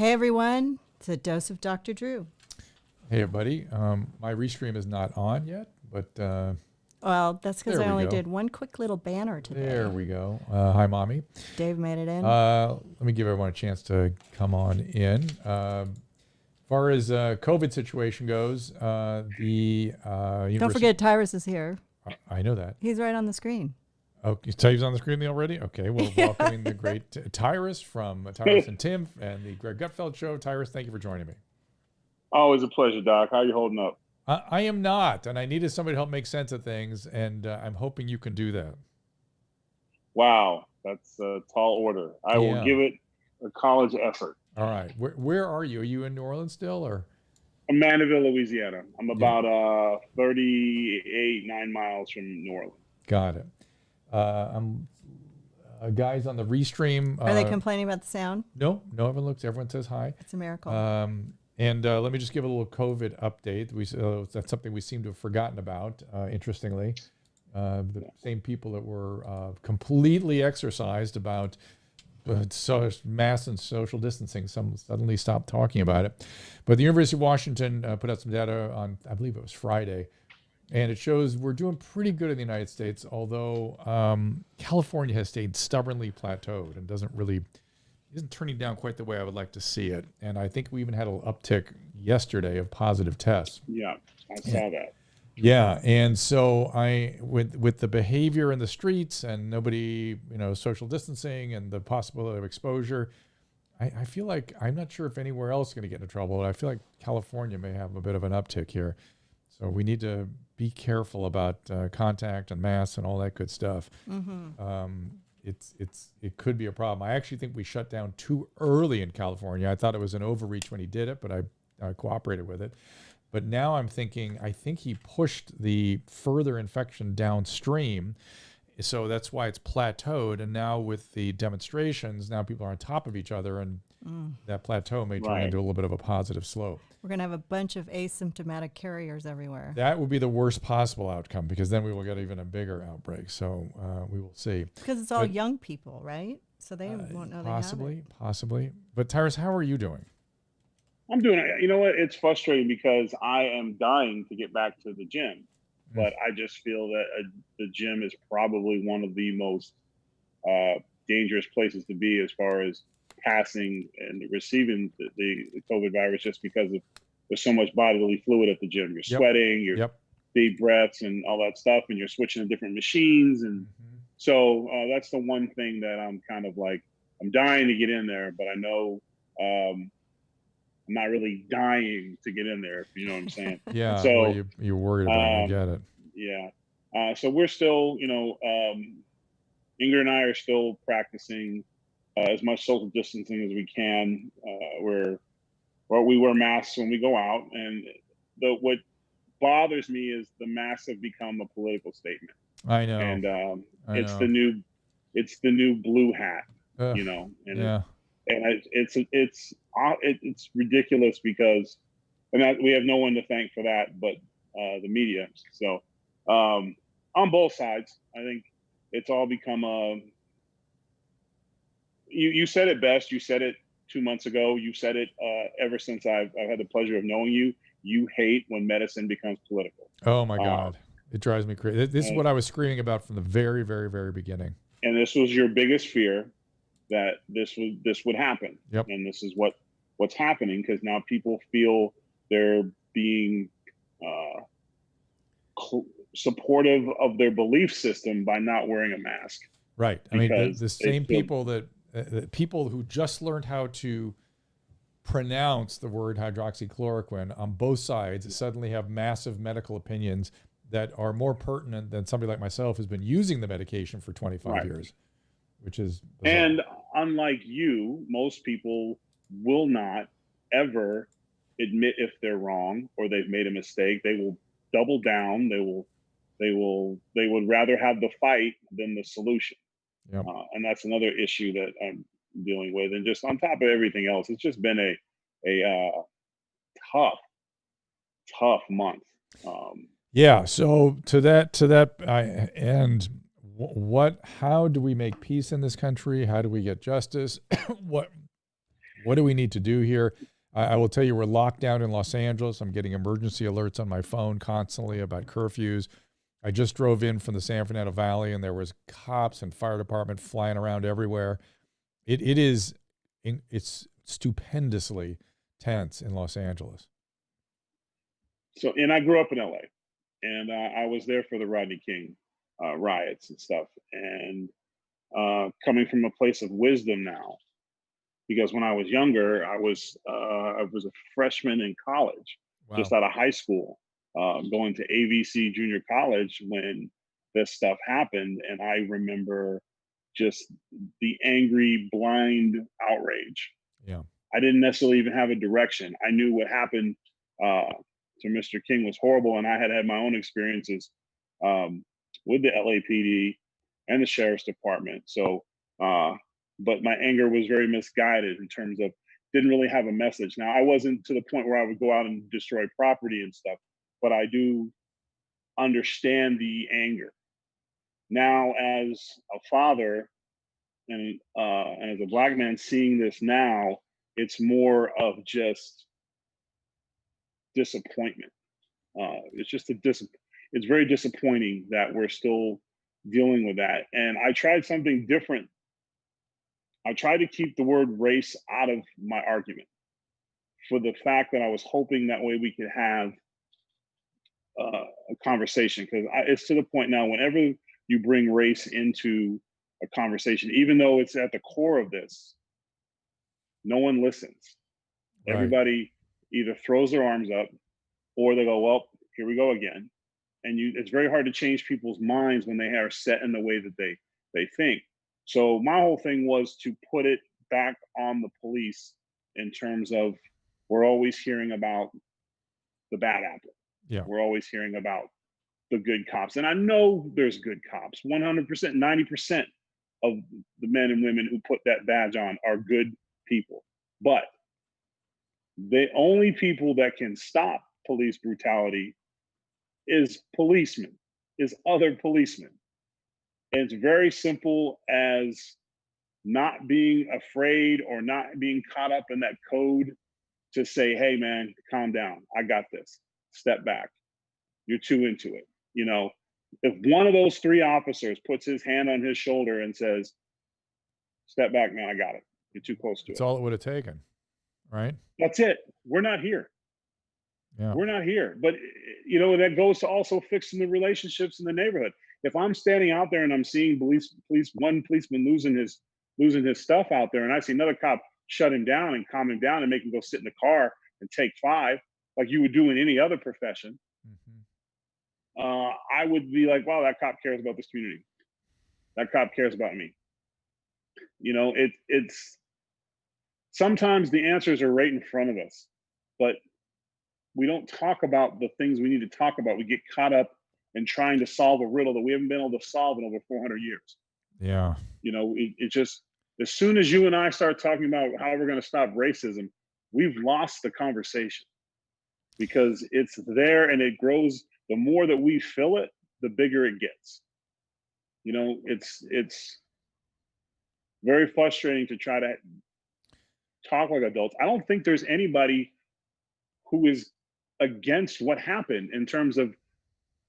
Hey, everyone. It's a dose of Dr. Drew. Hey, everybody. My restream is not on yet, but Well, that's because There I we only go. did one quick little banner today. there we go. Hi, Mommy. Dave made it in. Let me give everyone a chance to come on in. As far as COVID situation goes, the Don't university... forget, Tyrus is here. I know that. He's right on the screen. Oh, you tell he's on the screen already? Okay, well, welcoming the great Tyrus from Tyrus and Tim and the Greg Gutfeld Show. Tyrus, thank you for joining me. Always a pleasure, Doc. How you holding up? I am not, and I needed somebody to help make sense of things, and I'm hoping you can do that. Wow, that's a tall order. I will Yeah. give it a college effort. All right, where are you? Are you in New Orleans still, or? I'm Mandeville, Louisiana. I'm about 9 miles from New Orleans. Got it. I'm guys on the restream. Are they complaining about the sound? No, everyone looks. Everyone says hi. It's a miracle. And let me just give a little COVID update. That's something we seem to have forgotten about. Interestingly, the same people that were completely exercised about mass and social distancing, some suddenly stopped talking about it. But the University of Washington put out some data on, I believe it was Friday, and it shows we're doing pretty good in the United States, although California has stayed stubbornly plateaued and isn't turning down quite the way I would like to see it. And I think we even had a little uptick yesterday of positive tests. Yeah, I saw that. Yeah, and so with the behavior in the streets and nobody, social distancing and the possibility of exposure, I feel like I'm not sure if anywhere else is going to get into trouble, but I feel like California may have a bit of an uptick here. So we need to be careful about contact and masks and all that good stuff. Mm-hmm. It could be a problem. I actually think we shut down too early in California. I thought it was an overreach when he did it, but I cooperated with it. But now I'm thinking, I think he pushed the further infection downstream. So that's why it's plateaued. And now with the demonstrations, now people are on top of each other, and that plateau may turn into a little bit of a positive slope. We're going to have a bunch of asymptomatic carriers everywhere. That would be the worst possible outcome, because then we will get even a bigger outbreak. So we will see. Because it's all young people, right? So they won't know they have it. Possibly. But Tyrus, how are you doing? I'm doing it. You know what? It's frustrating because I am dying to get back to the gym, but I just feel that the gym is probably one of the most dangerous places to be as far as passing and receiving the COVID virus, just because there's so much bodily fluid at the gym. You're sweating, you're deep breaths and all that stuff, and you're switching to different machines. And so that's the one thing that I'm kind of like, I'm dying to get in there, but I know I'm not really dying to get in there, if you know what I'm saying. Yeah, so well, you're worried about it. I get it. Yeah. So we're still, Ingrid and I are still practicing as much social distancing as we can. We wear masks when we go out, and what bothers me is the masks have become a political statement. I know, and it's the new blue hat, and it's ridiculous because, we have no one to thank for that but the media. So on both sides, I think it's all become you said it best. You said it 2 months ago. You said it ever since I've had the pleasure of knowing you. You hate when medicine becomes political. Oh my God. It drives me crazy. This is what I was screaming about from the very, very, very beginning. And this was your biggest fear, that this would happen. Yep. And this is what's happening, because now people feel they're being supportive of their belief system by not wearing a mask. Right. I mean, the same people people who just learned how to pronounce the word hydroxychloroquine on both sides suddenly have massive medical opinions that are more pertinent than somebody like myself who's been using the medication for 25 years, which is bizarre. And unlike you, most people will not ever admit if they're wrong or they've made a mistake. They will double down. They would rather have the fight than the solution. Yep. And that's another issue that I'm dealing with. And just on top of everything else, it's just been a tough month. Yeah. So to that, how do we make peace in this country? How do we get justice? What do we need to do here? I will tell you, we're locked down in Los Angeles. I'm getting emergency alerts on my phone constantly about curfews. I just drove in from the San Fernando Valley, and there was cops and fire department flying around everywhere. It's stupendously tense in Los Angeles. So, and I grew up in LA, and I was there for the Rodney King riots and stuff. And coming from a place of wisdom now, because when I was younger, I was a freshman in college, just out of high school, going to AVC Junior College when this stuff happened, and I remember just the angry, blind outrage. Yeah, I didn't necessarily even have a direction. I knew what happened to Mr. King was horrible, and I had my own experiences with the LAPD and the sheriff's department. So, but my anger was very misguided in terms of didn't really have a message. Now, I wasn't to the point where I would go out and destroy property and stuff, but I do understand the anger. Now, as a father and as a Black man seeing this now, it's more of just disappointment. It's very disappointing that we're still dealing with that. And I tried something different. I tried to keep the word race out of my argument for the fact that I was hoping that way we could have a conversation, because it's to the point now, whenever you bring race into a conversation, even though it's at the core of this, no one listens. Right. Everybody either throws their arms up or they go, well, here we go again. And it's very hard to change people's minds when they are set in the way that they think. So my whole thing was to put it back on the police in terms of, we're always hearing about the bad apple. Yeah. We're always hearing about the good cops. And I know there's good cops. 100%, 90% of the men and women who put that badge on are good people. But the only people that can stop police brutality is policemen, is other policemen. And it's very simple as not being afraid or not being caught up in that code to say, hey, man, calm down. I got this. Step back. You're too into it. You know, if one of those three officers puts his hand on his shoulder and says, step back, man, I got it. You're too close to it. That's all it would have taken, right? That's it. We're not here. Yeah. We're not here. But, you know, that goes to also fixing the relationships in the neighborhood. If I'm standing out there and I'm seeing one policeman losing his stuff out there, and I see another cop shut him down and calm him down and make him go sit in the car and take 5, like you would do in any other profession, I would be like, wow, that cop cares about this community. That cop cares about me. You know, it's sometimes the answers are right in front of us, but we don't talk about the things we need to talk about. We get caught up in trying to solve a riddle that we haven't been able to solve in over 400 years. Yeah. You know, it just, as soon as you and I start talking about how we're going to stop racism, we've lost the conversation, because it's there and it grows. The more that we fill it, the bigger it gets. You know, it's very frustrating to try to talk like adults. I don't think there's anybody who is against what happened in terms of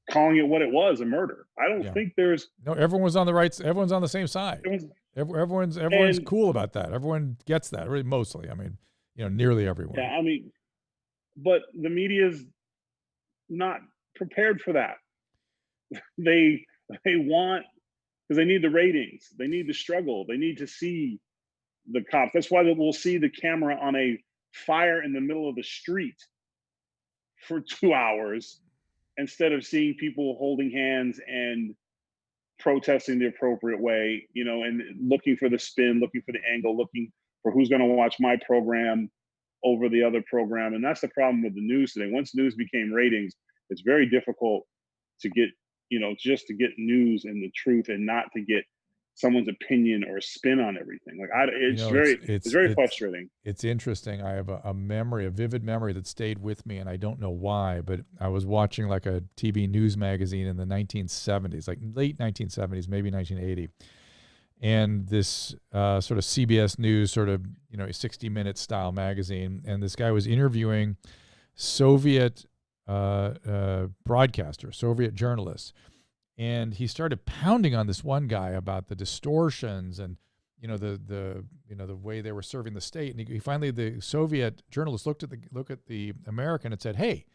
calling it what it was, a murder. I don't think there's... No, everyone's on the right. Everyone's on the same side. Everyone's cool about that. Everyone gets that, really, mostly. I mean, you know, nearly everyone. Yeah, I mean, but the media's not prepared for that. They want, because they need the ratings. They need the struggle. They need to see the cops. That's why we'll see the camera on a fire in the middle of the street for 2 hours instead of seeing people holding hands and protesting the appropriate way, you know, and looking for the spin, looking for the angle, looking for who's going to watch my program over the other program. And that's the problem with the news today. Once news became ratings, it's very difficult to get, you know, just to get news and the truth, and not to get someone's opinion or spin on everything. Like, it's very frustrating. It's interesting. I have a memory, a vivid memory that stayed with me, and I don't know why, but I was watching like a TV news magazine in the 1970s, like late 1970s, maybe 1980. and this sort of CBS News sort of, 60-minute style magazine. And this guy was interviewing Soviet broadcasters, Soviet journalists. And he started pounding on this one guy about the distortions and, the way they were serving the state. And he finally, the Soviet journalist looked at the American and said, "Hey,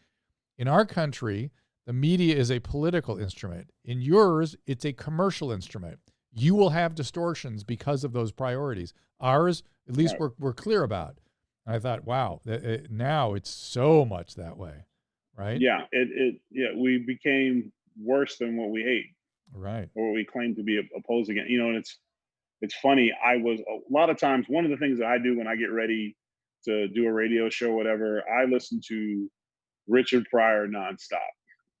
in our country, the media is a political instrument. In yours, it's a commercial instrument. You will have distortions because of those priorities. Ours, at least we're clear about." And I thought, wow, now it's so much that way, right? Yeah, we became worse than what we hate, right, or what we claim to be opposing it. And it's funny. I was a lot of times, one of the things that I do when I get ready to do a radio show, whatever, I listen to Richard Pryor nonstop,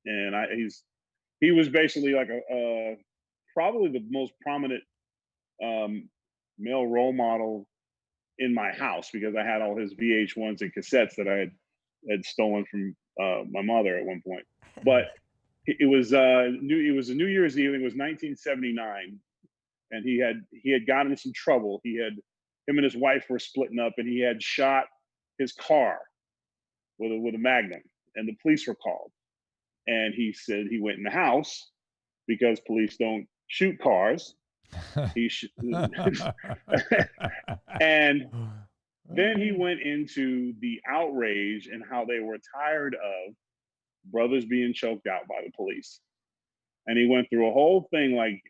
and he was basically like a probably the most prominent male role model in my house, because I had all his VH1s and cassettes that I had stolen from my mother at one point. But it was a New Year's Eve. It was 1979, and he had gotten in some trouble. Him and his wife were splitting up, and he had shot his car with a magnum, and the police were called. And he said he went in the house because police don't shoot cars. And then he went into the outrage and how they were tired of brothers being choked out by the police. And he went through a whole thing like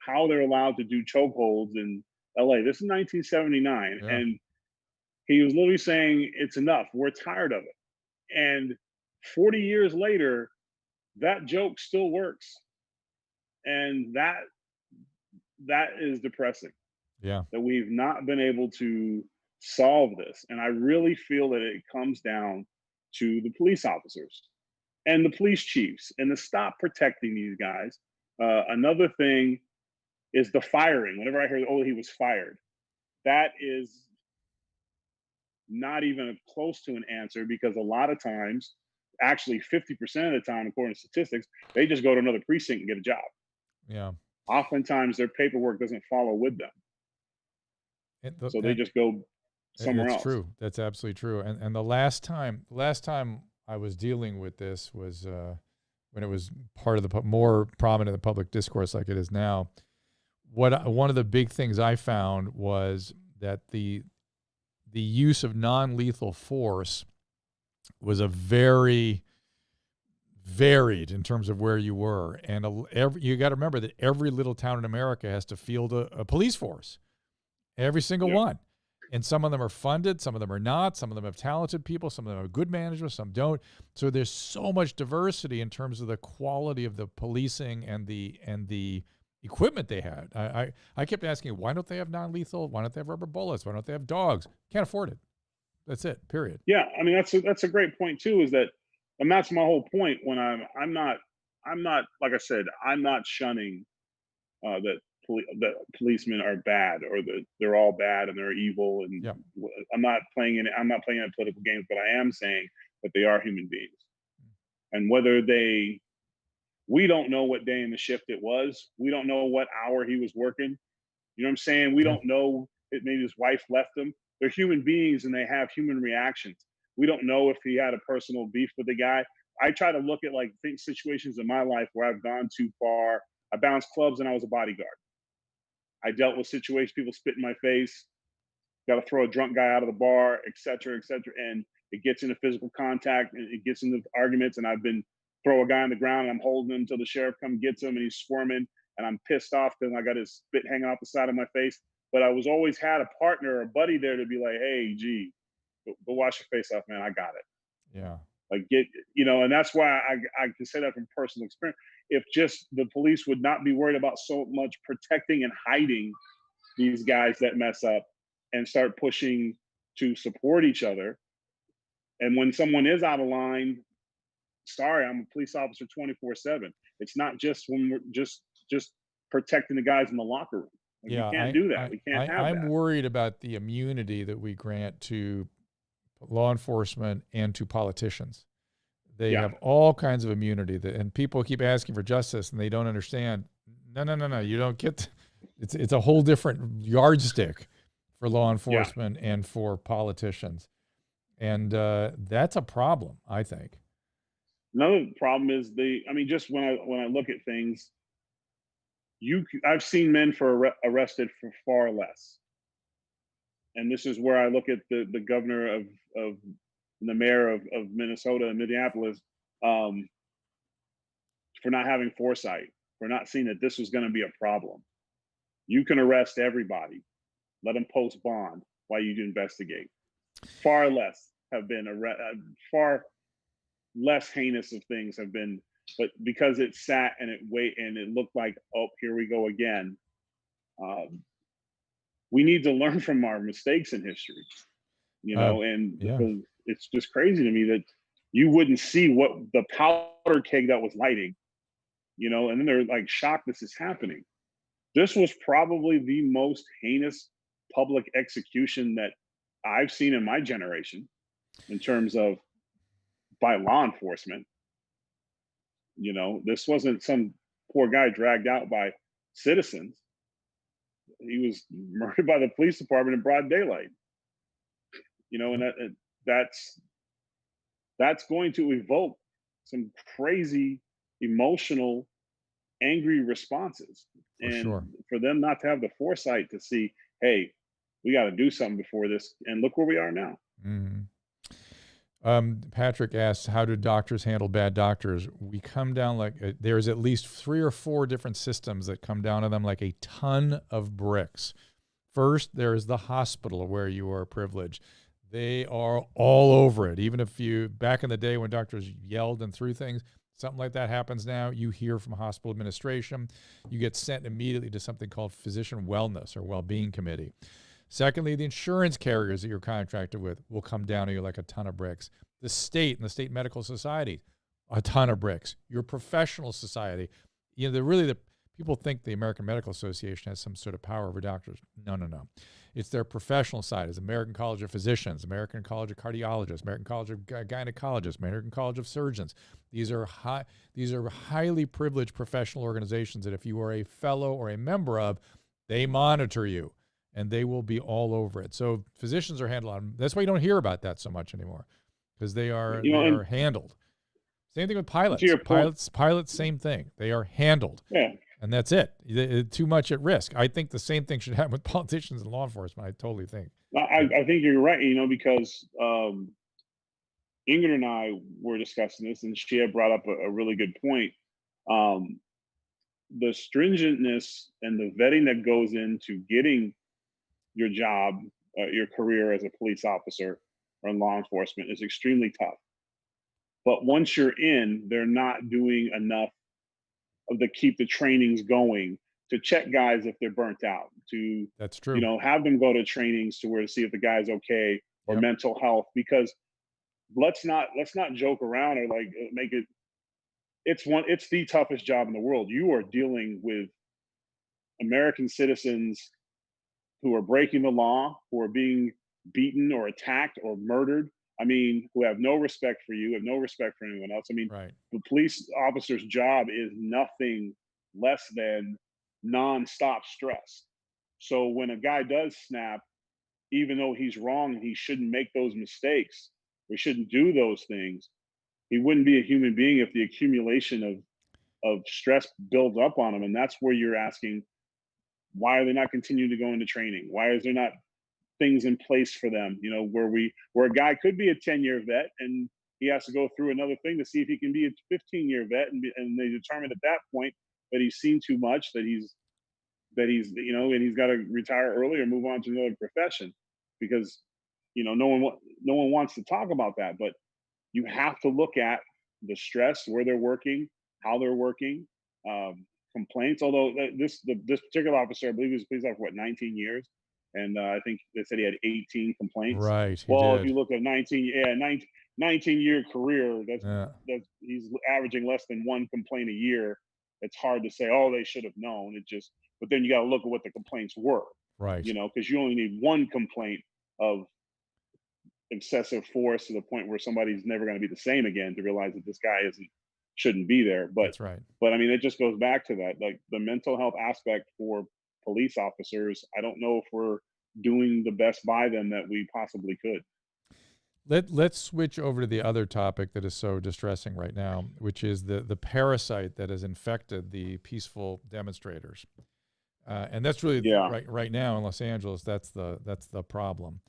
how they're allowed to do chokeholds in LA. This is 1979. Yeah. And he was literally saying, it's enough. We're tired of it. And 40 years later, that joke still works. And that is depressing. Yeah. That we've not been able to solve this. And I really feel that it comes down to the police officers and the police chiefs and to stop protecting these guys. Another thing is the firing. Whenever I hear, he was fired, that is not even close to an answer, because a lot of times, actually 50% of the time, according to statistics, they just go to another precinct and get a job. Yeah. Oftentimes their paperwork doesn't follow with them. So they just go somewhere else. That's true. That's absolutely true. And the last time I was dealing with this was when it was part of the more prominent in the public discourse like it is now. One of the big things I found was that the use of non-lethal force was a very varied in terms of where you were. And you got to remember that every little town in America has to field a police force, every single one. And some of them are funded, some of them are not, some of them have talented people, some of them have good management, some don't. So there's so much diversity in terms of the quality of the policing and the equipment they had. I kept asking, why don't they have non-lethal? Why don't they have rubber bullets? Why don't they have dogs? Can't afford it. That's it, period. Yeah, I mean, that's a great point too, is that, and that's my whole point when I'm not, like I said, I'm not shunning that policemen are bad, or that they're all bad and they're evil. And I'm not playing in political games, but I am saying that they are human beings. And whether we don't know what day in the shift it was. We don't know what hour he was working. You know what I'm saying? We don't know if maybe his wife left him. They're human beings and they have human reactions. We don't know if he had a personal beef with the guy. I try to look at situations in my life where I've gone too far. I bounced clubs and I was a bodyguard. I dealt with situations, people spit in my face, got to throw a drunk guy out of the bar, et cetera, and it gets into physical contact and it gets into arguments, and I've been throw a guy on the ground and I'm holding him until the sheriff gets him, and he's squirming and I'm pissed off because I got his spit hanging off the side of my face. But I was always had a partner or a buddy there to be like, hey, gee, go wash your face off, man. I got it. Yeah. And that's why I can say that from personal experience. If just the police would not be worried about so much protecting and hiding these guys that mess up, and start pushing to support each other. And when someone is out of line, sorry, I'm a police officer 24/7. It's not just when we're just protecting the guys in the locker room. We can't do that. We can't have that. I'm worried about the immunity that we grant to law enforcement and to politicians. They have all kinds of immunity and people keep asking for justice and they don't understand. No. You don't get It's a whole different yardstick for law Yeah. enforcement and for politicians. And that's a problem, I think. Another problem is just when I look at things, I've seen men arrested for far less. And this is where I look at the governor of the mayor of Minnesota and Minneapolis, um, for not having foresight, for not seeing that this was going to be a problem. You can arrest everybody, let them post bond while you investigate. Far less have been far less heinous of things have been, but because it sat and it looked like, oh, here we go again. We need to learn from our mistakes in history, and Yeah. because it's just crazy to me that you wouldn't see what the powder keg that was lighting, and then they're like shocked this is happening. This was probably the most heinous public execution that I've seen in my generation in terms of by law enforcement. This wasn't some poor guy dragged out by citizens. He was murdered by the police department in broad daylight. And that's going to evoke some crazy emotional angry responses. For And sure. for them not to have the foresight to see, hey, we got to do something before this, and look where we are now. Patrick asks, how do doctors handle bad doctors? We come down like there's at least 3 or 4 different systems that come down to them like a ton of bricks. First, there is the hospital where you are privileged. They are all over it. Even if back in the day when doctors yelled and threw things, something like that happens now, you hear from hospital administration, you get sent immediately to something called physician wellness or well-being committee. Secondly, the insurance carriers that you're contracted with will come down to you like a ton of bricks. The state and the state medical society, a ton of bricks. Your professional society, the people think the American Medical Association has some sort of power over doctors. No. It's their professional side. It's American College of Physicians, American College of Cardiologists, American College of Gynecologists, American College of Surgeons. These are highly privileged professional organizations that if you are a fellow or a member of, they monitor you. And they will be all over it. So physicians are handled. That's why you don't hear about that so much anymore, because they are handled. Same thing with pilots. Pilots, same thing. They are handled. Yeah. And that's it. Too much at risk. I think the same thing should happen with politicians and law enforcement. I totally think. I think you're right. Because Ingrid and I were discussing this, and she had brought up a really good point. The stringentness and the vetting that goes into getting your job, your career as a police officer or in law enforcement is extremely tough. But once you're in, they're not doing enough of keep the trainings going, to check guys if they're burnt out, to that's true. Have them go to trainings to see if the guy's okay, or mental health. Because let's not joke around or make it. It's the toughest job in the world. You are dealing with American citizens who are breaking the law, who are being beaten or attacked or murdered. Who have no respect for you, have no respect for anyone else. Right. The police officer's job is nothing less than nonstop stress. So when a guy does snap, even though he's wrong and he shouldn't make those mistakes, we shouldn't do those things, he wouldn't be a human being if the accumulation of stress builds up on him. And that's where you're asking, why are they not continuing to go into training? Why is there not things in place for them? Where a guy could be a 10-year vet and he has to go through another thing to see if he can be a 15-year vet, and they determine at that point that he's seen too much, that he's and he's got to retire early or move on to another profession, because no one wants to talk about that. But you have to look at the stress, where they're working, how they're working. Complaints. Although this particular officer, I believe he was a police officer for 19 years, and I think they said he had 18 complaints. Right. If you look at 19-year career, that's he's averaging less than 1 complaint a year. It's hard to say, oh, they should have known. But then you got to look at what the complaints were. Right. Because you only need 1 complaint of excessive force to the point where somebody's never going to be the same again to realize that this guy shouldn't be there. But that's right. But it just goes back to that, like the mental health aspect for police officers, I don't know if we're doing the best by them that we possibly could. Let's switch over to the other topic that is so distressing right now, which is the parasite that has infected the peaceful demonstrators, and that's really right now in Los Angeles. That's the problem.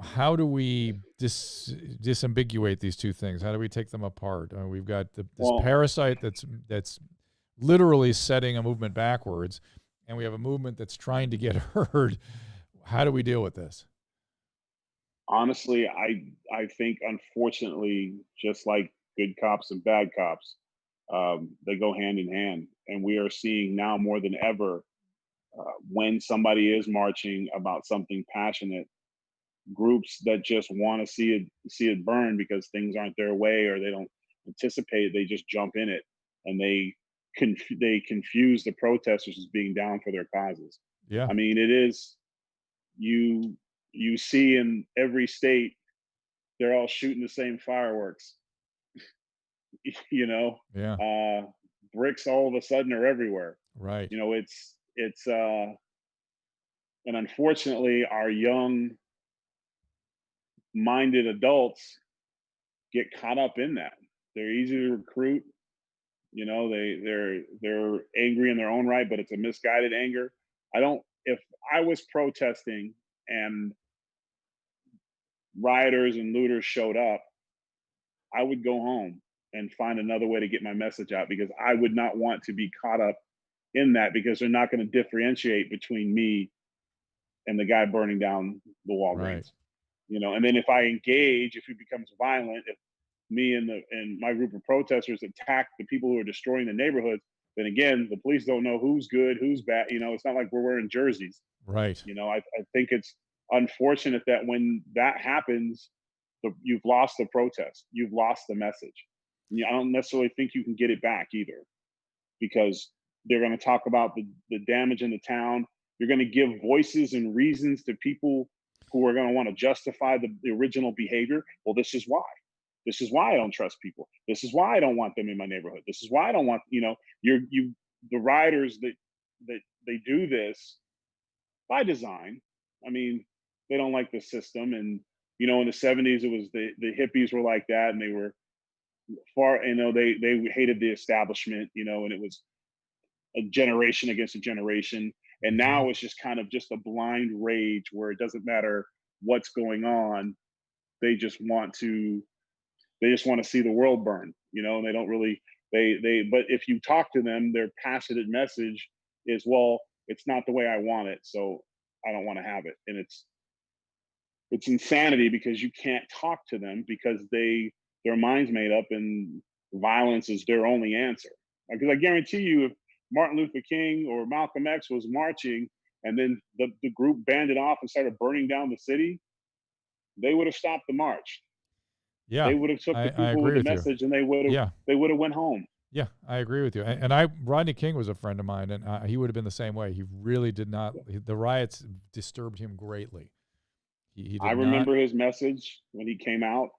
How do we disambiguate these two things? How do we take them apart? We've got this parasite that's literally setting a movement backwards, and we have a movement that's trying to get heard. How do we deal with this? Honestly, I think, unfortunately, just like good cops and bad cops, they go hand in hand, and we are seeing now more than ever, when somebody is marching about something passionate, groups that just want to see it burn because things aren't their way or they don't anticipate, they just jump in it, and they confuse the protesters as being down for their causes. Yeah, I mean, it is, you see in every state, they're all shooting the same fireworks. Yeah. Bricks all of a sudden are everywhere. Right. It's and unfortunately, our young minded adults get caught up in that. They're easy to recruit. They're angry in their own right, but it's a misguided anger. If I was protesting and rioters and looters showed up, I would go home and find another way to get my message out, because I would not want to be caught up in that, because they're not going to differentiate between me and the guy burning down the Walgreens. Right. And then if I engage, if it becomes violent, if me and my group of protesters attack the people who are destroying the neighborhoods, then again, the police don't know who's good, who's bad. It's not like we're wearing jerseys. Right. I think it's unfortunate that when that happens, you've lost the protest, you've lost the message. I don't necessarily think you can get it back either, because they're going to talk about the damage in the town. You're going to give voices and reasons to people who are going to want to justify the original behavior. Well, this is why. This is why I don't trust people. This is why I don't want them in my neighborhood. This is why I don't want, the rioters that they do this by design. I mean, they don't like the system. And, in the 70s, it was the hippies were like that, and they were they hated the establishment, and it was a generation against a generation. And now it's just kind of just a blind rage where it doesn't matter what's going on. They just want to see the world burn, and they don't really, but if you talk to them, their passionate message is, well, it's not the way I want it, so I don't want to have it. And it's insanity, because you can't talk to them, because their mind's made up and violence is their only answer. Because I guarantee you, if Martin Luther King or Malcolm X was marching and then the group banded off and started burning down the city, they would have stopped the march. Yeah, they would have took the people with the message, and they would have went home. Yeah, I agree with you. And Rodney King was a friend of mine, and he would have been the same way. He really did not. The riots disturbed him greatly. I remember his message when he came out,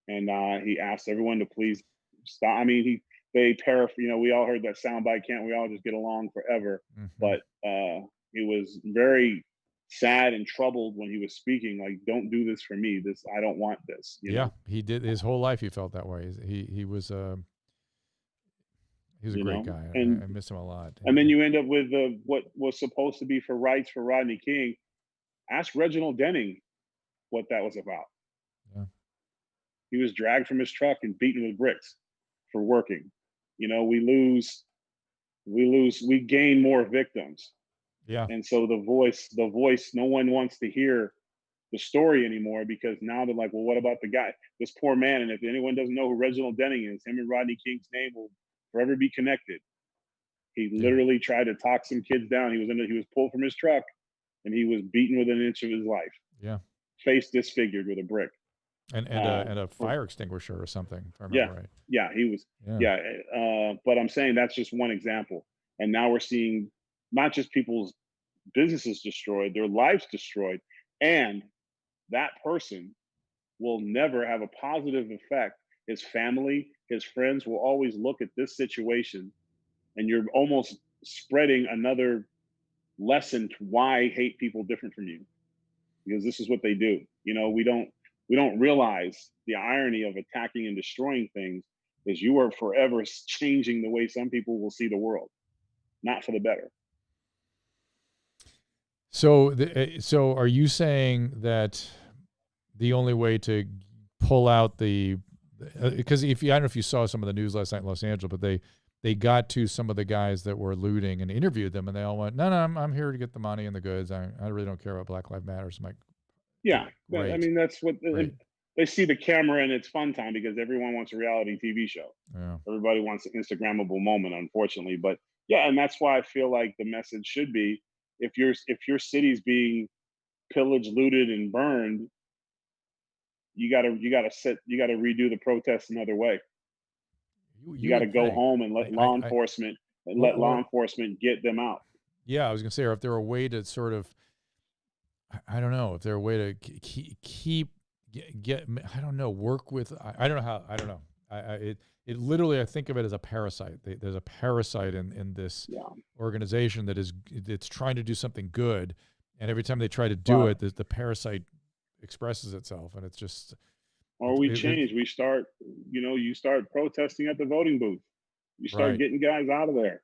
and he asked everyone to please stop. I mean, they paraphrase. We all heard that soundbite, "Can't we all just get along forever?" Mm-hmm. But he was very sad and troubled when he was speaking. Like, "Don't do this for me. I don't want this." You know? He did. His whole life, he felt that way. He was a great guy. I miss him a lot. And then you end up with what was supposed to be for rights for Rodney King. Ask Reginald Denning what that was about. Yeah. He was dragged from his truck and beaten with bricks for working. We gain more victims. Yeah. And so the voice, no one wants to hear the story anymore, because now they're like, well, what about the guy, this poor man? And if anyone doesn't know who Reginald Denning is, him and Rodney King's name will forever be connected. He literally tried to talk some kids down. He was pulled from his truck, and he was beaten within an inch of his life. Yeah. Face disfigured with a brick. And a fire extinguisher or something, if I remember right. Yeah, he was. Yeah. But I'm saying that's just one example. And now we're seeing not just people's businesses destroyed, their lives destroyed. And that person will never have a positive effect. His family, his friends will always look at this situation, and you're almost spreading another lesson why hate people different from you, because this is what they do. We don't realize the irony of attacking and destroying things is you are forever changing the way some people will see the world, not for the better. So, so are you saying that the only way to pull out because I don't know if you saw some of the news last night in Los Angeles, but they got to some of the guys that were looting and interviewed them, and they all went, "No, I'm here to get the money and the goods. I really don't care about Black Lives Matter." I'm like, Yeah, I great, mean that's what great. they see the camera and it's fun time because everyone wants a reality TV show. Yeah. Everybody wants an Instagrammable moment, unfortunately. But yeah, and that's why I feel like the message should be if your city's being pillaged, looted, and burned, you gotta redo the protests another way. You got to would go think. home and let law enforcement get them out. Yeah, I was gonna say, or if there were a way to sort of, I don't know, if there were a way to keep get I don't know, work with, I don't know how, I don't know. It literally, I think of it as a parasite. There's a parasite in this organization it's trying to do something good, and every time they try to do it, the parasite expresses itself, and it's just. Or we change. We start, you start protesting at the voting booth. You start getting guys out of there.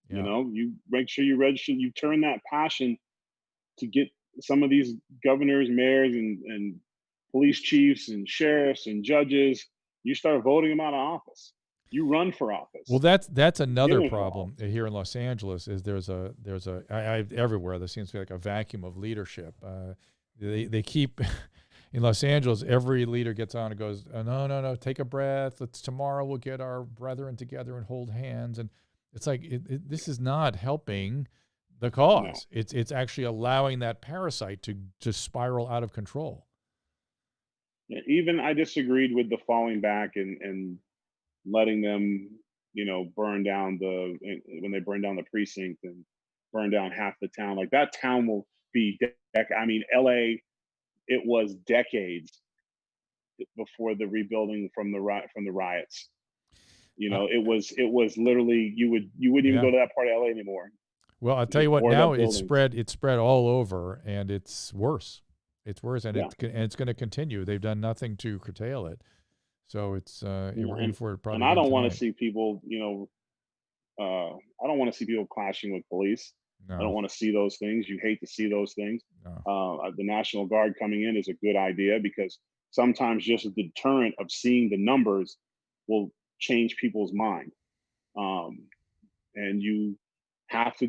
Yeah. You make sure you register. You turn that passion to get some of these governors, mayors, and police chiefs and sheriffs and judges. You start voting them out of office. You run for office. Well, that's another problem here in Los Angeles. Is there's everywhere there seems to be like a vacuum of leadership. They keep. In Los Angeles, every leader gets on and goes, oh, no, take a breath. Tomorrow we'll get our brethren together and hold hands. And it's like, this is not helping the cause. No. It's actually allowing that parasite to spiral out of control. Yeah, even I disagreed with the falling back and letting them, burn down when they burn down the precinct and burn down half the town. Like that town will be, LA, it was decades before the rebuilding from the riots. It was literally you wouldn't even go to that part of LA anymore. Well, I'll tell you what. Now it's spread all over, and it's worse. It's worse, and it's going to continue. They've done nothing to curtail it, so it's we're in for it. Probably. And I don't want to see people. I don't want to see people clashing with police. No. I don't want to see those things. You hate to see those things. No. The National Guard coming in is a good idea because sometimes just a deterrent of seeing the numbers will change people's mind. And you have to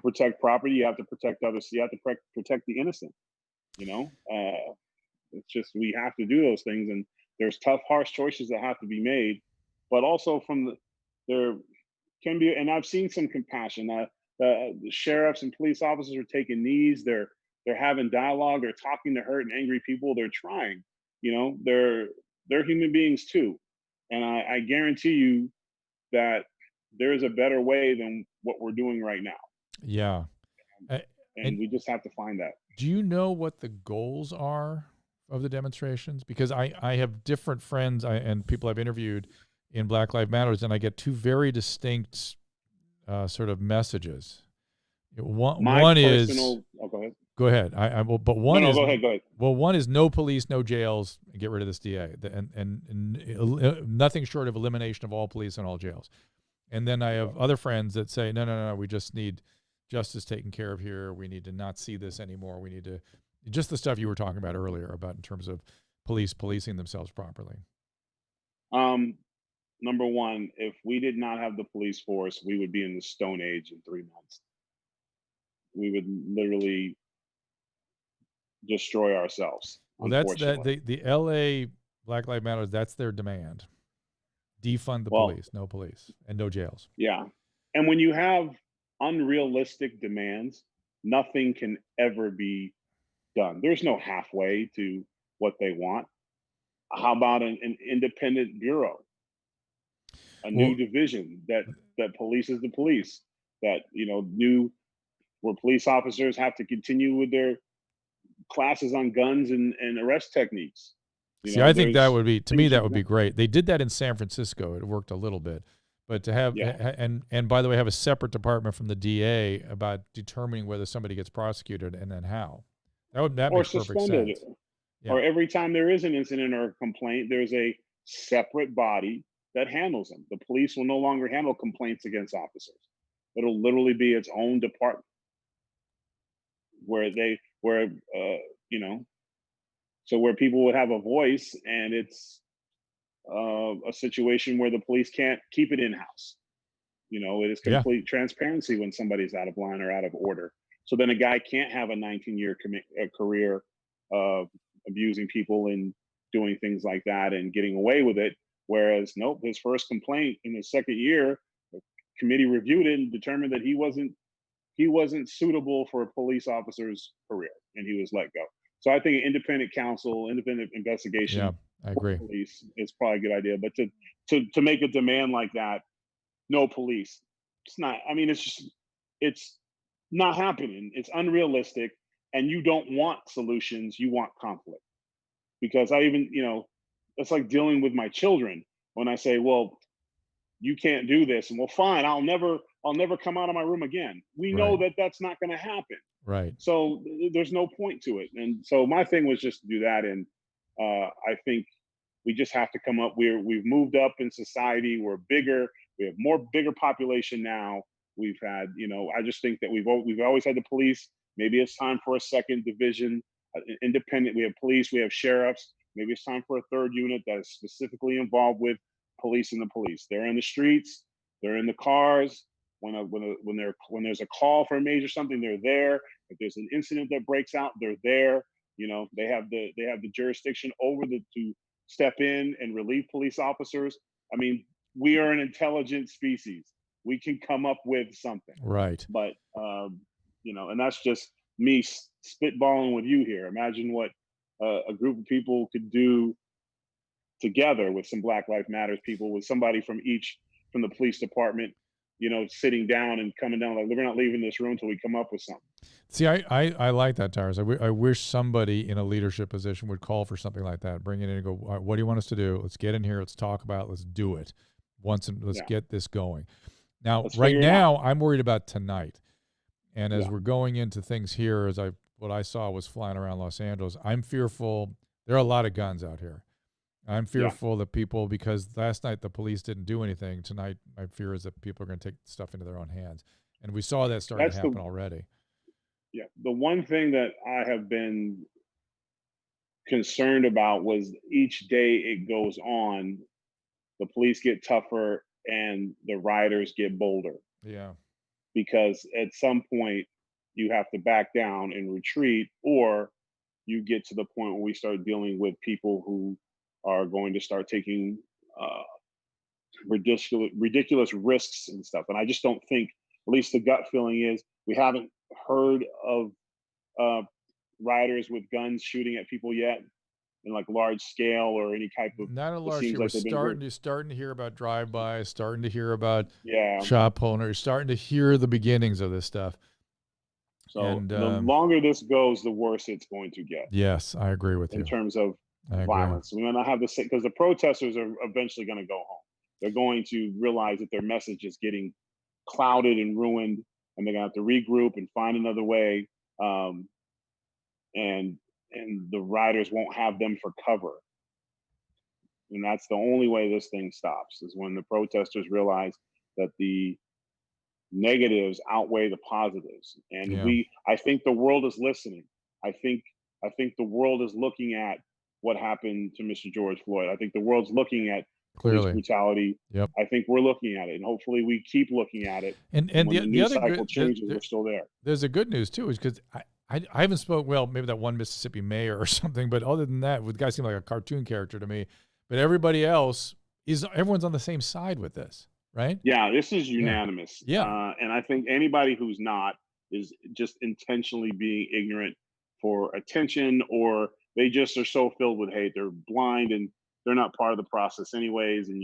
protect property. You have to protect others. You have to protect the innocent. It's just, we have to do those things. And there's tough, harsh choices that have to be made, but also there can be, and I've seen some compassion. The sheriffs and police officers are taking knees. They're having dialogue. They're talking to hurt and angry people. They're trying. They're human beings too, and I guarantee you that there is a better way than what we're doing right now. Yeah, and we just have to find that. Do you know what the goals are of the demonstrations? Because I have different friends and people I've interviewed in Black Lives Matters, and I get two very distinct sort of messages. One is go ahead. Go ahead. But one is go ahead. Well, one is no police, no jails, and get rid of this DA, and nothing short of elimination of all police and all jails. And then I have other friends that say, no, we just need justice taken care of here. We need to not see this anymore. We need to just the stuff you were talking about earlier about in terms of police policing themselves properly. Number one, if we did not have the police force, we would be in the Stone Age in 3 months. We would literally destroy ourselves. Well, that's the LA Black Lives Matter. That's their demand. Defund the police, no police, and no jails. Yeah. And when you have unrealistic demands, nothing can ever be done. There's no halfway to what they want. How about an independent bureau? A new division that polices the police, that, where police officers have to continue with their classes on guns and arrest techniques. I think that would be, to me, that would be great. They did that in San Francisco. It worked a little bit. But to have, Yeah. and by the way, have a separate department from the DA about determining whether somebody gets prosecuted and then how. That Or makes perfect suspended, sense. Yeah. or every time there is an incident or a complaint, there's a separate body that handles them. The police will no longer handle complaints against officers. It'll literally be its own department where you know, so where people would have a voice, and it's a situation where the police can't keep it in house. It is Yeah. complete transparency when somebody's out of line or out of order. So then a guy can't have a 19-year career of abusing people and doing things like that and getting away with it. Whereas, nope, his first complaint in his second year, the committee reviewed it and determined that he wasn't suitable for a police officer's career, and he was let go. So I think independent counsel, independent investigation Yeah, I agree. police is probably a good idea. But to make a demand like that, no police, it's not. I mean, it's not happening. It's unrealistic, and you don't want solutions. You want conflict. Because I even, it's like dealing with my children when I say, well, you can't do this, and well, fine, I'll never come out of my room again. We know Right. that that's not going to happen. Right. So there's no point to it. And so my thing was just to do that. And I think we just have to come up. We've moved up in society. We're bigger. We have bigger population now. We've had, I just think that we've always had the police. Maybe it's time for a second division, independent. We have police. We have sheriffs. Maybe it's time for a third unit that is specifically involved with policing the police. They're in the streets. They're in the cars. When there's a call for a major something, they're there. If there's an incident that breaks out, they're there. They have the jurisdiction to step in and relieve police officers. I mean, we are an intelligent species. We can come up with something. Right. But and that's just me spitballing with you here. Imagine what a group of people could do together with some Black Lives Matters people, with somebody from the police department, sitting down and coming down, like, we're not leaving this room until we come up with something. See, I like that, Tyrus. I wish somebody in a leadership position would call for something like that. Bring it in and go, all right, what do you want us to do? Let's get in here. Let's talk about it. Let's do it. Let's Yeah. get this going. Now, Let's right figure it now, I'm worried about tonight. And as Yeah. we're going into things here, what I saw was flying around Los Angeles, I'm fearful. There are a lot of guns out here. I'm fearful that people, because last night the police didn't do anything. Tonight, my fear is that people are going to take stuff into their own hands. And we saw that starting to happen already. Yeah. The one thing that I have been concerned about was each day it goes on, the police get tougher and the rioters get bolder. Yeah. Because at some point you have to back down and retreat, or you get to the point where we start dealing with people who are going to start taking ridiculous risks and stuff. And I just don't think, at least the gut feeling is, we haven't heard of rioters with guns shooting at people yet in like large scale or any type of. Not a large scale. We're starting to hear about drive-bys, starting to hear about shop owners, starting to hear the beginnings of this stuff. So the longer this goes, the worse it's going to get. Yes, I agree with you. In terms of violence. We might not have the same, because the protesters are eventually going to go home. They're going to realize that their message is getting clouded and ruined, and they're going to have to regroup and find another way. And the rioters won't have them for cover. And that's the only way this thing stops, is when the protesters realize that the negatives outweigh the positives. And I think the world is listening. I think the world is looking at what happened to Mr. George Floyd. I think the world's looking at police brutality. Yep. I think we're looking at it, and hopefully we keep looking at it. And when the news other cycle changes, we're still there. There's a good news too, is because I haven't spoke, well, maybe that one Mississippi mayor or something, but other than that, the guy seemed like a cartoon character to me. But everybody else everyone's on the same side with this, right? Yeah, this is unanimous. Yeah. And I think anybody who's not is just intentionally being ignorant for attention, or they just are so filled with hate. They're blind and they're not part of the process anyways. And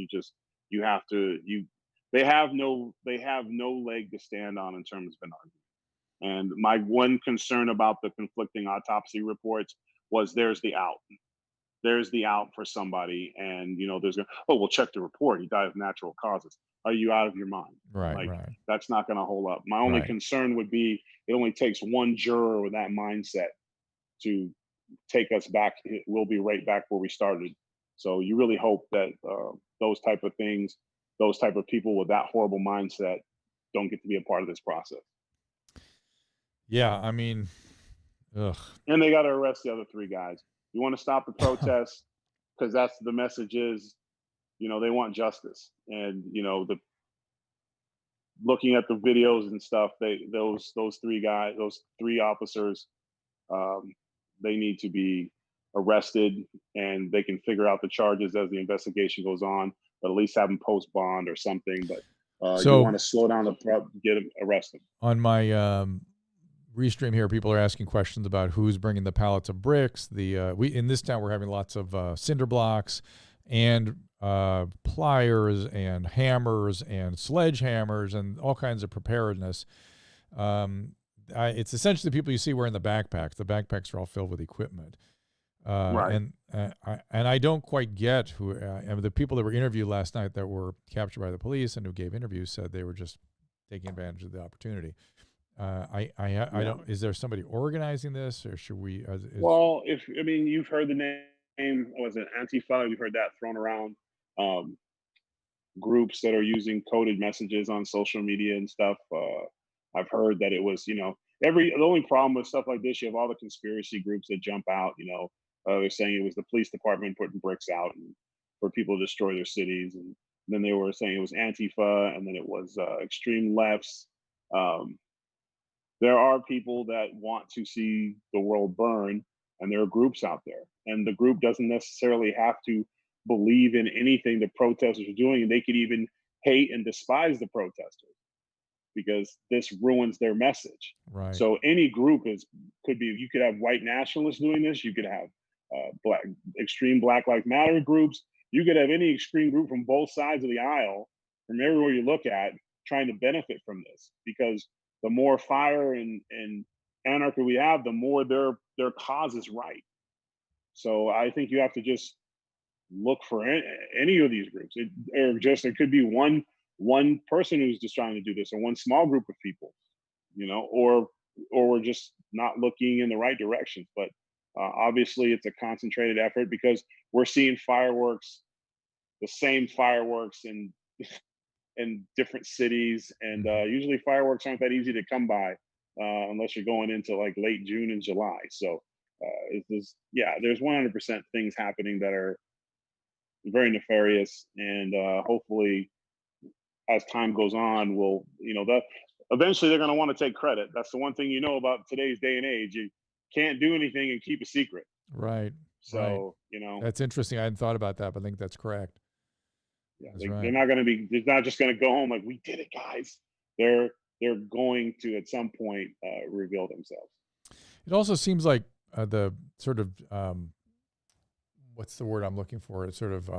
they have no leg to stand on in terms of an argument. And my one concern about the conflicting autopsy reports was there's the out. There's the out for somebody. And, we'll check the report. He died of natural causes. are you out of your mind? Right. Like, Right. that's not going to hold up. My only Right. concern would be it only takes one juror with that mindset to take us back. We'll be right back where we started. So you really hope that those type of things, those type of people with that horrible mindset don't get to be a part of this process. Yeah. I mean, ugh. And they got to arrest the other three guys. You want to stop the protests because that's the message is, they want justice. And, the looking at the videos and stuff, those three officers, they need to be arrested, and they can figure out the charges as the investigation goes on, but at least have them post bond or something. But you want to slow down get them arrested. On my restream here, people are asking questions about who's bringing the pallets of bricks. We in this town we're having lots of cinder blocks and pliers and hammers and sledgehammers and all kinds of preparedness. It's essentially the people you see wearing the backpacks. The backpacks are all filled with equipment. Right. And I don't quite get who the people that were interviewed last night that were captured by the police and who gave interviews said they were just taking advantage of the opportunity. I don't. Is there somebody organizing this, or should we? Well, you've heard the name. Was it Antifa? You've heard that thrown around. Groups that are using coded messages on social media and stuff. I've heard that it was, the only problem with stuff like this, you have all the conspiracy groups that jump out. They're saying it was the police department putting bricks out and for people to destroy their cities, and then they were saying it was Antifa, and then it was extreme lefts. There are people that want to see the world burn, and there are groups out there, and the group doesn't necessarily have to believe in anything the protesters are doing, and they could even hate and despise the protesters because this ruins their message. Right. So any group could be. You could have white nationalists doing this. You could have extreme Black Lives Matter groups. You could have any extreme group from both sides of the aisle, from everywhere you look at, trying to benefit from this, because the more fire and anarchy we have, the more their cause is right. So I think you have to just look for any of these groups. It could be one person who's just trying to do this, or one small group of people, or we're just not looking in the right direction. But obviously, it's a concentrated effort because we're seeing fireworks, the same fireworks in different cities, and usually fireworks aren't that easy to come by unless you're going into like late June and July. So there's 100% things happening that are very nefarious, and hopefully, as time goes on, eventually they're going to want to take credit. That's the one thing about today's day and age. You can't do anything and keep a secret. Right. So right. That's interesting. I hadn't thought about that, but I think that's correct. Yeah, they're not going to be. They're not just going to go home like, we did it, guys. They're going to at some point reveal themselves. It also seems like the sort of what's the word I'm looking for? It's sort of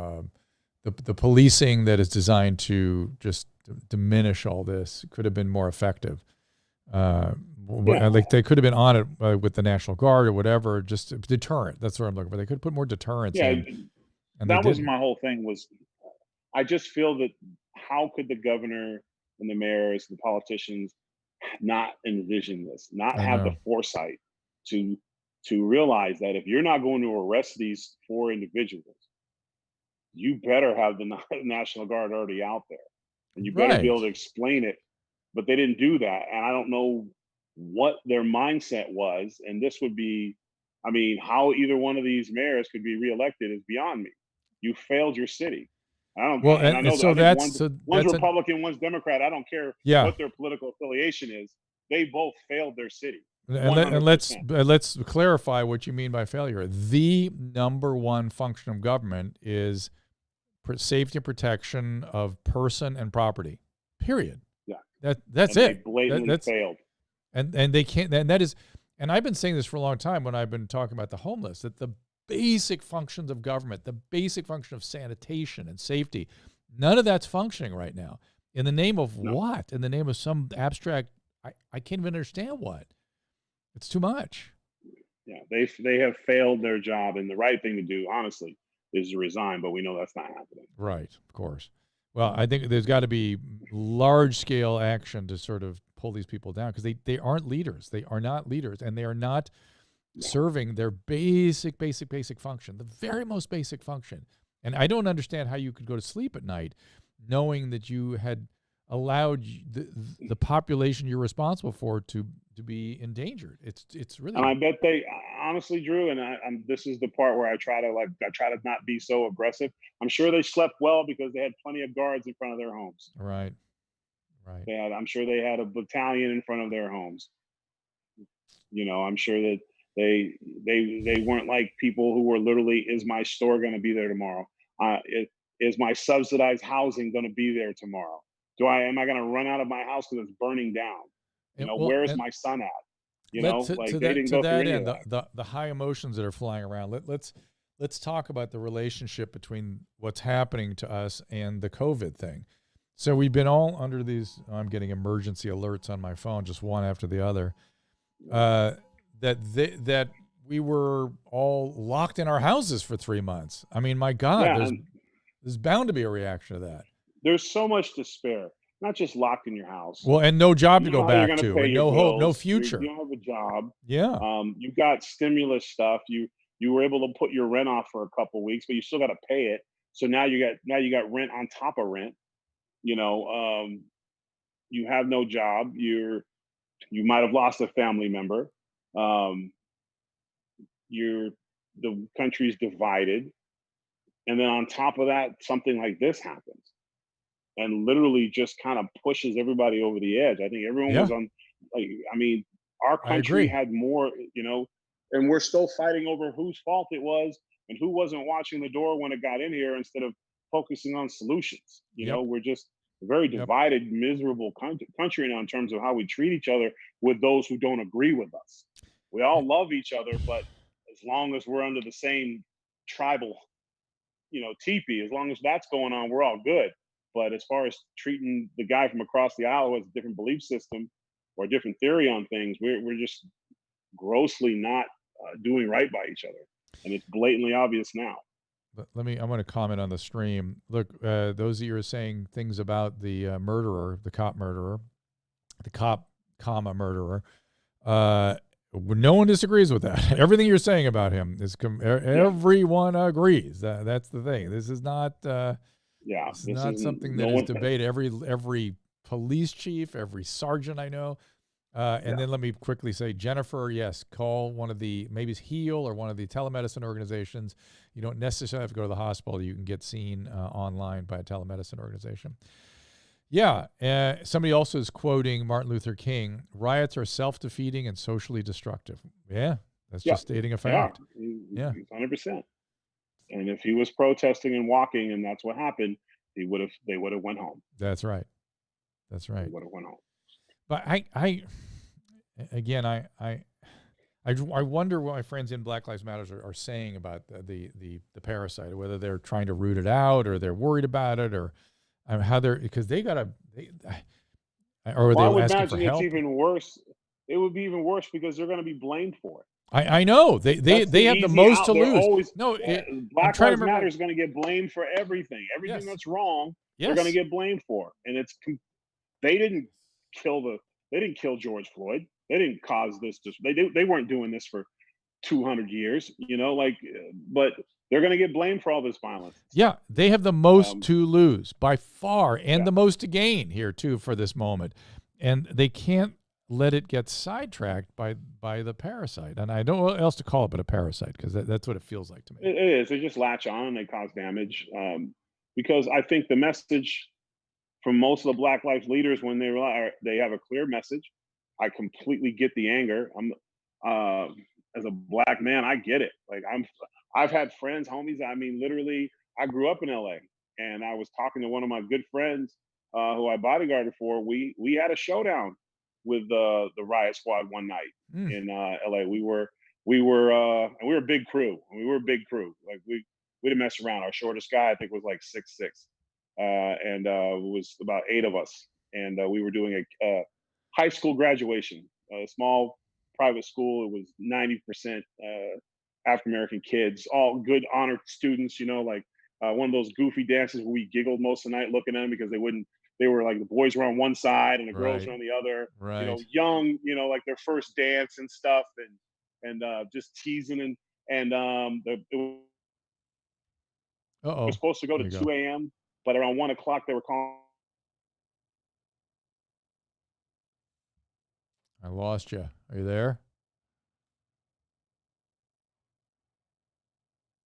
the policing that is designed to just diminish all this could have been more effective. Like they could have been on it with the National Guard or whatever, just deterrent. That's what I'm looking for. They could put more deterrence in. And that was my whole thing. Was I just feel that how could the governor and the mayors, the politicians, not envision this, not have the foresight to realize that if you're not going to arrest these 4 individuals, you better have the National Guard already out there, and you better be able to explain it. But they didn't do that, and I don't know what their mindset was. And this would be, how either one of these mayors could be reelected is beyond me. You failed your city. I don't. Well, and I know one's Republican, one's Democrat. I don't care what their political affiliation is. They both failed their city. And let's clarify what you mean by failure. The number one function of government is safety and protection of person and property. Period. Yeah. That's and it. They blatantly failed. And they can't. And that is. And I've been saying this for a long time when I've been talking about the homeless, that the basic functions of government, the basic function of sanitation and safety, none of that's functioning right now. In the name of what? In the name of some abstract, I can't even understand what. It's too much. Yeah, they have failed their job, and the right thing to do, honestly, is to resign, but we know that's not happening. Right, of course. Well, I think there's got to be large scale action to sort of pull these people down, because they aren't leaders. They are not leaders, and they are not serving their basic function, the very most basic function. And I don't understand how you could go to sleep at night knowing that you had allowed the population you're responsible for to be endangered. It's really. And I bet they honestly, Drew, and this is the part where I try to not be so aggressive. I'm sure they slept well because they had plenty of guards in front of their homes. Right. I'm sure they had a battalion in front of their homes. I'm sure that they weren't like people who were literally, is my store going to be there tomorrow? Is my subsidized housing going to be there tomorrow? Am I going to run out of my house because it's burning down? Where is my son at? They didn't go through any of that. The high emotions that are flying around. Let's talk about the relationship between what's happening to us and the COVID thing. So we've been all under these. I'm getting emergency alerts on my phone, just one after the other. That we were all locked in our houses for 3 months. I mean, my God, there's bound to be a reaction to that. There's so much despair. Not just locked in your house. Well, and no job to go back to, and no hope, no future. You don't have a job. Yeah. You got stimulus stuff. You were able to put your rent off for a couple of weeks, but you still got to pay it. So now you got rent on top of rent. You have no job. You might have lost a family member. The country's divided, and then on top of that, something like this happens. And literally just kind of pushes everybody over the edge. I think everyone was on, our country had more, and we're still fighting over whose fault it was and who wasn't watching the door when it got in here instead of focusing on solutions. We're just a very divided, miserable country now in terms of how we treat each other with those who don't agree with us. We all love each other, but as long as we're under the same tribal, teepee, as long as that's going on, we're all good. But as far as treating the guy from across the aisle who has a different belief system or a different theory on things, we're just grossly not doing right by each other, and it's blatantly obvious now. But I'm going to comment on the stream. Look, those of you are saying things about the murderer, the cop murderer, the cop, murderer. No one disagrees with that. Everything you're saying about him is everyone agrees. That's the thing. This is not. It's not something that is debated. Every police chief, every sergeant I know. And then let me quickly say, Jennifer, yes, call one of the, maybe it's HEAL or one of the telemedicine organizations. You don't necessarily have to go to the hospital. You can get seen online by a telemedicine organization. Yeah. Somebody also is quoting Martin Luther King. Riots are self-defeating and socially destructive. Yeah. That's just stating a fact. Yeah. 100%. And if he was protesting and walking, and that's what happened, they would have went home. That's right. They would have went home. But I wonder what my friends in Black Lives Matter are saying about the parasite, whether they're trying to root it out or they're worried about it, or how because they gotta, or are they asking for help? It's even worse. It would be even worse because they're going to be blamed for it. I know they have the most to lose. Black Lives Matter is going to get blamed for everything. Everything that's wrong, they're going to get blamed for. And they didn't kill George Floyd. They didn't cause this. They weren't doing this for 200 years. But they're going to get blamed for all this violence. Yeah, they have the most to lose by far, and the most to gain here too for this moment, and they can't let it get sidetracked by the parasite. And I don't know what else to call it but a parasite, because that's what it feels like to me. It is. They just latch on and they cause damage. Because I think the message from most of the Black Lives leaders, when they have a clear message, I completely get the anger. As a Black man, I get it. I've had friends, homies. I mean, literally, I grew up in LA, and I was talking to one of my good friends who I bodyguarded for. We had a showdown with the riot squad one night in LA. We were a big crew. We were a big crew. We didn't mess around. Our shortest guy, I think, was like 6'6", and it was about 8 of us. And we were doing a high school graduation, a small private school. It was 90% African American kids, all good honored students. one of those goofy dances where we giggled most of the night looking at them because they were like the boys were on one side and the girls Right. were on the other, Right. young, like their first dance and stuff, and just teasing, it was Uh-oh. supposed to go There to you go. 2 a.m., but around 1 o'clock they were calling. I lost you. Are you there?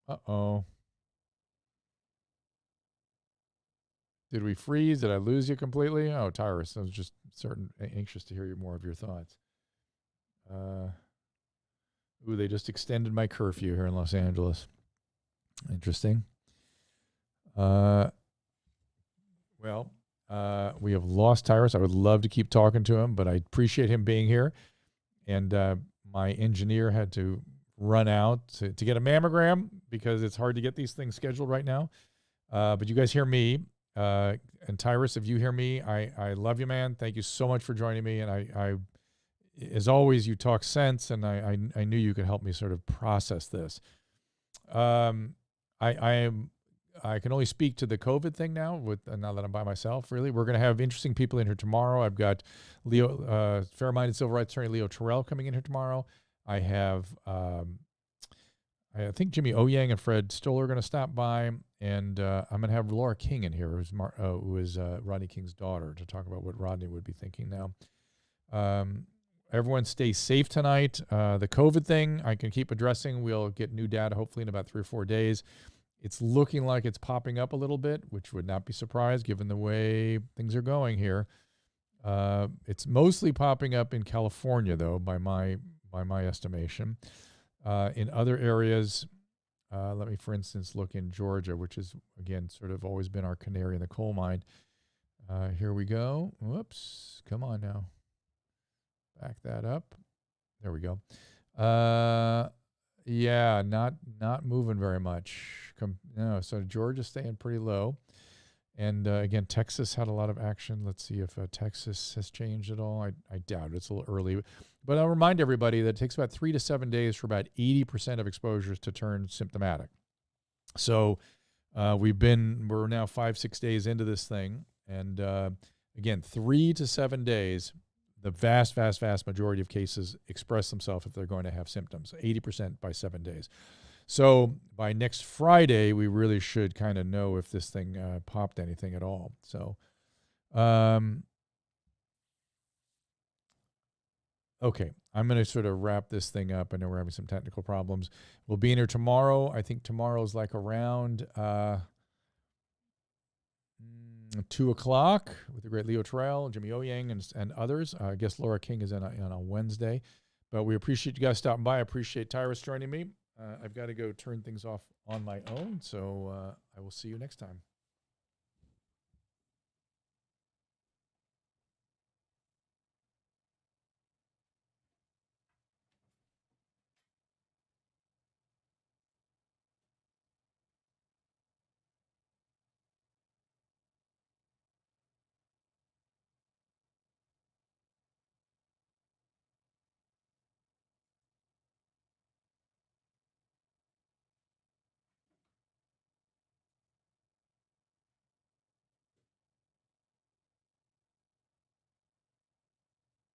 Uh-oh. Did we freeze? Did I lose you completely? Oh, Tyrus, I was just anxious to hear more of your thoughts. Ooh, they just extended my curfew here in Los Angeles. Interesting. Well, we have lost Tyrus. I would love to keep talking to him, but I appreciate him being here. And my engineer had to run out to get a mammogram because it's hard to get these things scheduled right now. But you guys hear me. And Tyrus, if you hear me, I love you, man. Thank you so much for joining me. And I as always, you talk sense, and I knew you could help me sort of process this. I can only speak to the COVID thing now now that I'm by myself, really. We're going to have interesting people in here tomorrow. I've got fair-minded civil rights attorney Leo Terrell coming in here tomorrow. I have, I think Jimmy Oyang and Fred Stoller are going to stop by. And I'm going to have Laura King in here, who is Rodney King's daughter, to talk about what Rodney would be thinking now. Everyone stay safe tonight. The COVID thing, I can keep addressing. We'll get new data hopefully in about 3 or 4 days. It's looking like it's popping up a little bit, which would not be surprised given the way things are going here. It's mostly popping up in California, though, by my estimation. In other areas, let me, for instance, look in Georgia, which is, again, sort of always been our canary in the coal mine. Here we go. Whoops. Come on now. Back that up. There we go. Yeah, not moving very much. No, so Georgia's staying pretty low. And again, Texas had a lot of action. Let's see if Texas has changed at all. I doubt it. It's a little early. But I'll remind everybody that it takes about 3 to 7 days for about 80% of exposures to turn symptomatic. So we're now 5-6 days into this thing. And again, 3 to 7 days, the vast majority of cases express themselves if they're going to have symptoms, 80% by 7 days. So by next Friday, we really should kind of know if this thing popped anything at all. So, okay, I'm going to sort of wrap this thing up. I know we're having some technical problems. We'll be in here tomorrow. I think tomorrow's like around 2 o'clock with the great Leo Terrell, Jimmy Oyang, and others. I guess Laura King is in on a Wednesday. But we appreciate you guys stopping by. I appreciate Tyrus joining me. I've got to go turn things off on my own, so I will see you next time.